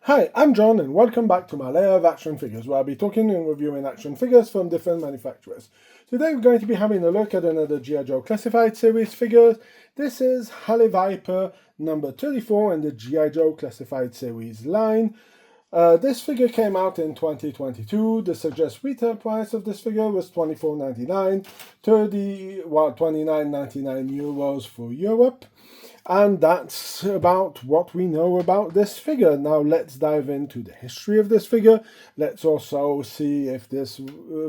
Hi, I'm John and welcome back to my Lair of Action Figures, where I'll be talking and reviewing action figures from different manufacturers. Today we're going to be having a look at another G.I. Joe Classified series figure. This is Alley Viper number 34 in the G.I. Joe Classified series line. This figure came out in 2022. The suggested retail price of this figure was €24.99, €29.99 for Europe. And that's about what we know about this figure. Now let's dive into the history of this figure. Let's also see if this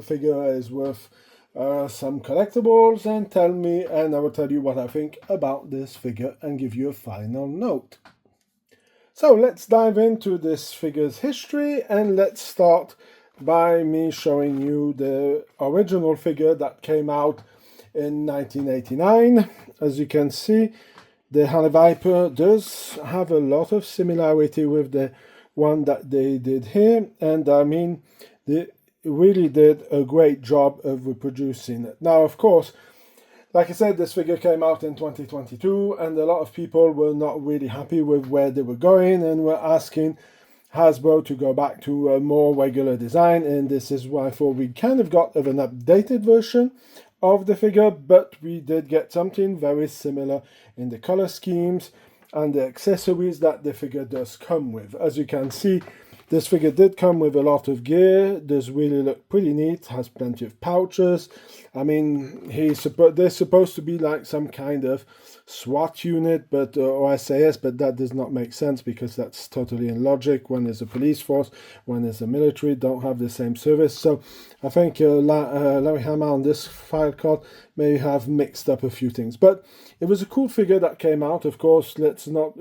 figure is worth some collectibles, and I will tell you what I think about this figure and give you a final note. So let's dive into this figure's history, and let's start by me showing you the original figure that came out in 1989. As you can see, the Alley Viper does have a lot of similarity with the one that they did here, and I mean, they really did a great job of reproducing it. Now, of course, like I said, this figure came out in 2022, and a lot of people were not really happy with where they were going and were asking Hasbro to go back to a more regular design, and this is why I thought we kind of got of an updated version of the figure, but we did get something very similar in the color schemes and the accessories that the figure does come with. As you can see, this figure did come with a lot of gear. Does really look pretty neat, has plenty of pouches. I mean, they're supposed to be like some kind of SWAT unit, but or SAS, but that does not make sense because that's totally illogic. One is a police force, one is a military, don't have the same service. So I think Larry Hama on this file card may have mixed up a few things, but it was a cool figure that came out. Of course, let's not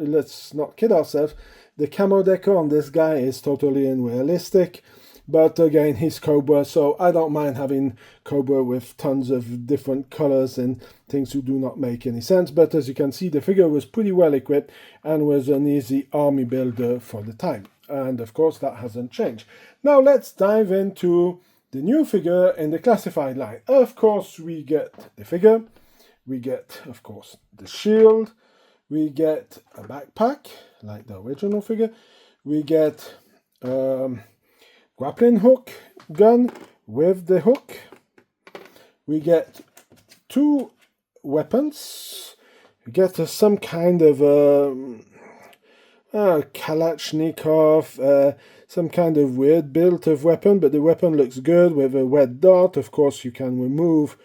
kid ourselves. The camo deco on this guy is totally unrealistic, but again, he's Cobra, so I don't mind having Cobra with tons of different colors and things who do not make any sense. But as you can see, the figure was pretty well equipped and was an easy army builder for the time. And of course, that hasn't changed. Now let's dive into the new figure in the classified line. Of course, we get the figure, we get, of course, the shield, we get a backpack, like the original figure. We get grappling hook gun with the hook. We get two weapons. We get some kind of Kalashnikov, some kind of weird build of weapon, but the weapon looks good with a red dot. Of course, you can remove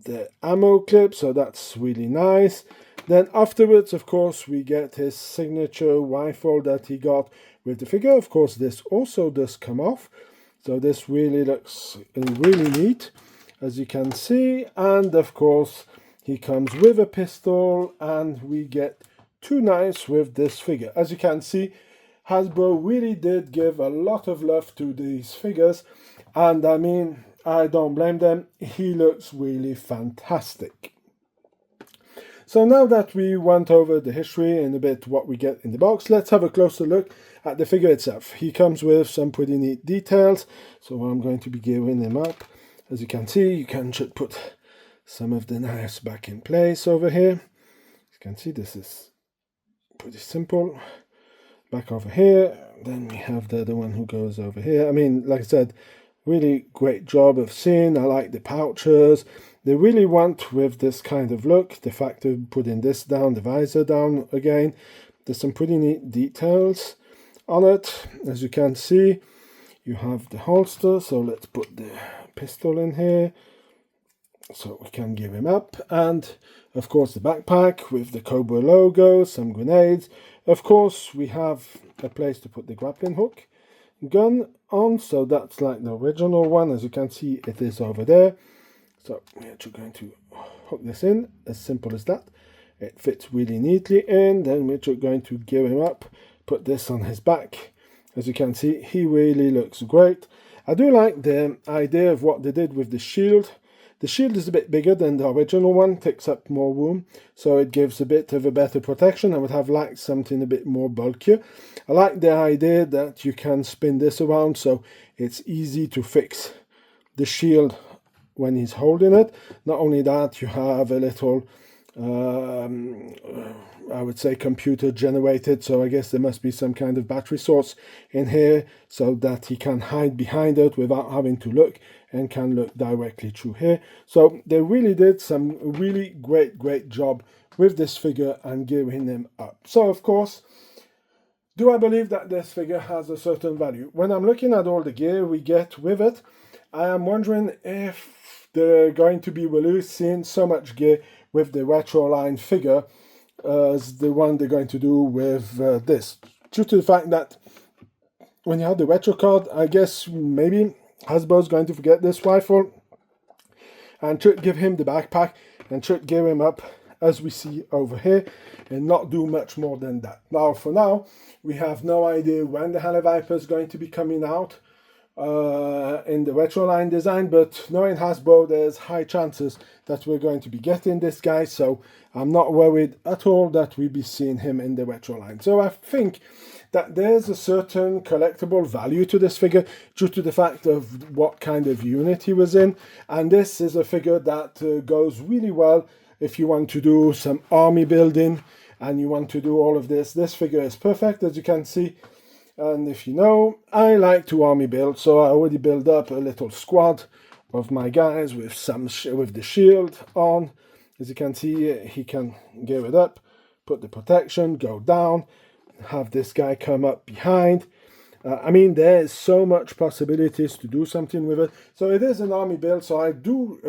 the ammo clip, so that's really nice. Then afterwards, of course, we get his signature rifle that he got with the figure. Of course, this also does come off. So this really looks really neat, as you can see. And of course, he comes with a pistol, and we get two knives with this figure. As you can see, Hasbro really did give a lot of love to these figures. And I mean, I don't blame them. He looks really fantastic. So now that we went over the history and a bit what we get in the box, let's have a closer look at the figure itself. He comes with some pretty neat details, so I'm going to be gearing him up. As you can see, you can just put some of the knives back in place over here. As you can see, this is pretty simple. Back over here, then we have the other one who goes over here. I mean, like I said, really great job of seeing. I like the pouches. They really went with this kind of look. The fact of putting this down, the visor down again. There's some pretty neat details on it. As you can see, you have the holster. So let's put the pistol in here so we can give him up. And of course, the backpack with the Cobra logo, some grenades. Of course, we have a place to put the grappling hook gun on, so that's like the original one. As you can see, it is over there. So we're actually going to hook this in, as simple as that. It fits really neatly in. Then we're just going to gear him up, put this on his back. As you can see, he really looks great. I do like the idea of what they did with the shield. The shield is a bit bigger than the original one, takes up more room, so it gives a bit of a better protection. I would have liked something a bit more bulkier. I like the idea that you can spin this around, so it's easy to fix the shield when he's holding it. Not only that, you have a little I would say computer generated, so I guess there must be some kind of battery source in here so that he can hide behind it without having to look, and can look directly through here. So they really did some really great job with this figure and gearing him up. So of course, do I believe that this figure has a certain value? When I'm looking at all the gear we get with it, I am wondering if they're going to be releasing so much gear with the retro line figure as the one they're going to do with this. Due to the fact that when you have the retro card, I guess maybe Hasbro's going to forget this rifle and should give him the backpack and should gear him up as we see over here and not do much more than that. Now, for now, we have no idea when the Alley Viper is going to be coming out in the retro line design, but knowing Hasbro, there's high chances that we're going to be getting this guy, so I'm not worried at all that we'll be seeing him in the retro line. So I think that there's a certain collectible value to this figure due to the fact of what kind of unit he was in, and this is a figure that goes really well if you want to do some army building and you want to do all of this. This figure is perfect, as you can see. And if you know, I like to army build, so I already built up a little squad of my guys with with the shield on. As you can see, he can gear it up, put the protection, go down, have this guy come up behind. I mean, there's so much possibilities to do something with it. So it is an army build, so I do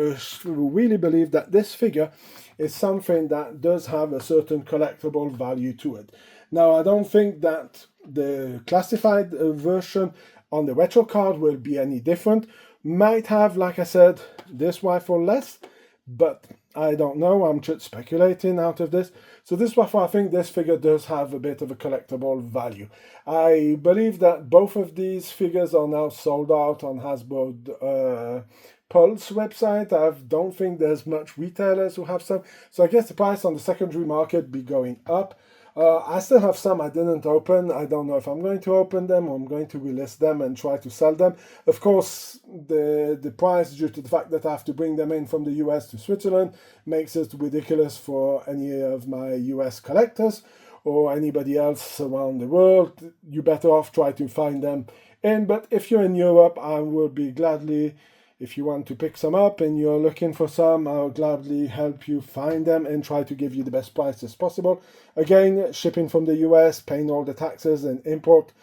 really believe that this figure is something that does have a certain collectible value to it. Now, I don't think that the classified version on the retro card will be any different. Might have, like I said, this rifle less, but I don't know. I'm just speculating out of this. So this rifle, I think this figure does have a bit of a collectible value. I believe that both of these figures are now sold out on Hasbro Pulse website. I don't think there's much retailers who have some. So I guess the price on the secondary market be going up. I still have some I didn't open. I don't know if I'm going to open them or I'm going to relist them and try to sell them. Of course, the price, due to the fact that I have to bring them in from the US to Switzerland, makes it ridiculous for any of my US collectors or anybody else around the world. You better off try to find them in. But if you're in Europe, I will be gladly... If you want to pick some up and you're looking for some, I'll gladly help you find them and try to give you the best prices possible. Again, shipping from the US, paying all the taxes and import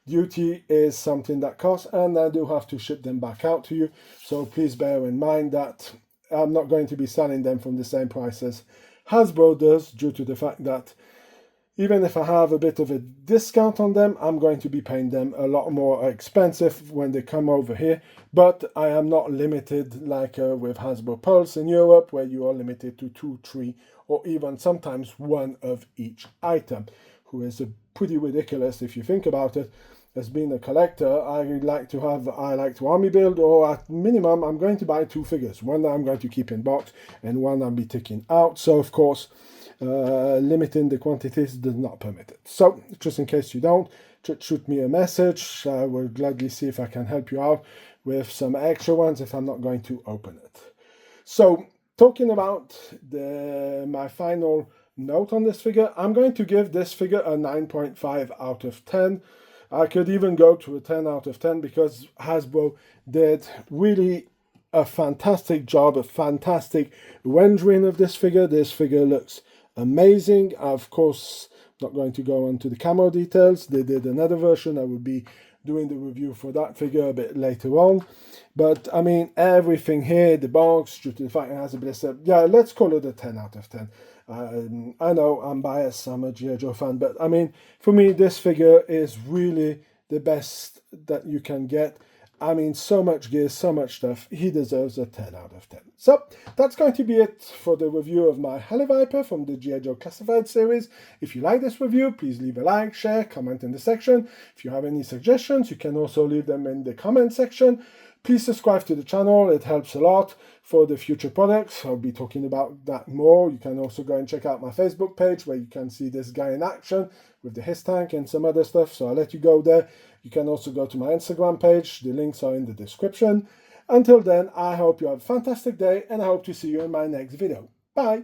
duty is something that costs, and I do have to ship them back out to you. So please bear in mind that I'm not going to be selling them from the same price as Hasbro does, due to the fact that even if I have a bit of a discount on them, I'm going to be paying them a lot more expensive when they come over here. But I am not limited like with Hasbro Pulse in Europe, where you are limited to 2, 3, or even sometimes 1 of each item, who is pretty ridiculous if you think about it. As being a collector, I like to army build, or at minimum, I'm going to buy 2 figures. One that I'm going to keep in box, and one I'll be taking out. So of course, limiting the quantities does not permit it. So just in case you don't, shoot me a message. I will gladly see if I can help you out with some extra ones if I'm not going to open it. So talking about my final note on this figure, I'm going to give this figure a 9.5 out of 10. I could even go to a 10 out of 10 because Hasbro did really a fantastic job, a fantastic rendering of this figure. This figure looks amazing. Of course, not going to go into the camo details. They did another version. I will be doing the review for that figure a bit later on. But I mean, everything here, the box, due to the fact it has a blister, yeah, let's call it a 10 out of 10. I know I'm biased, I'm a G.I. Joe fan, but I mean, for me, this figure is really the best that you can get. I mean, so much gear, so much stuff. He deserves a 10 out of 10. So that's going to be it for the review of my Alley Viper from the G.I. Joe Classified series. If you like this review, please leave a like, share, comment in the section. If you have any suggestions, you can also leave them in the comment section. Please subscribe to the channel. It helps a lot for the future products. I'll be talking about that more. You can also go and check out my Facebook page where you can see this guy in action with the his tank and some other stuff. So I'll let you go there. You can also go to my Instagram page. The links are in the description. Until then, I hope you have a fantastic day and I hope to see you in my next video. Bye!